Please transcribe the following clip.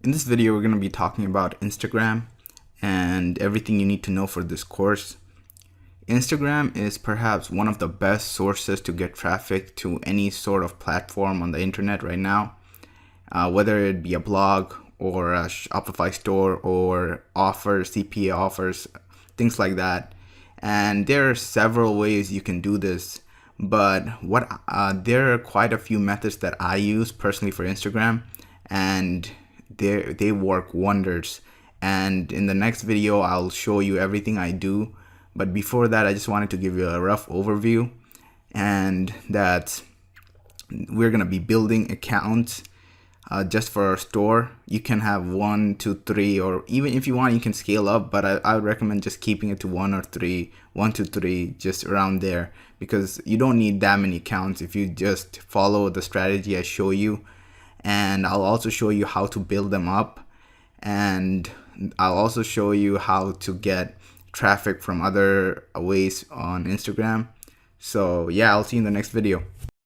In this video, we're going to be talking about Instagram and everything you need to know for this course. Instagram is perhaps one of the best sources to get traffic to any sort of platform on the internet right now, whether it be a blog or a Shopify store or offers, CPA offers, things like that. And there are several ways you can do this, but there are quite a few methods that I use personally for Instagram, and they work wonders. And in the next video, I'll show you everything I do. But before that, I just wanted to give you a rough overview, and that we're gonna be building accounts just for our store. You can have 1, 2, 3, or even if you want, you can scale up, but I would recommend just keeping it to 1 to 3, just around there, because you don't need that many accounts if you just follow the strategy I show you. And I'll also show you how to build them up, and I'll also show you how to get traffic from other ways on Instagram. So yeah, I'll see you in the next video.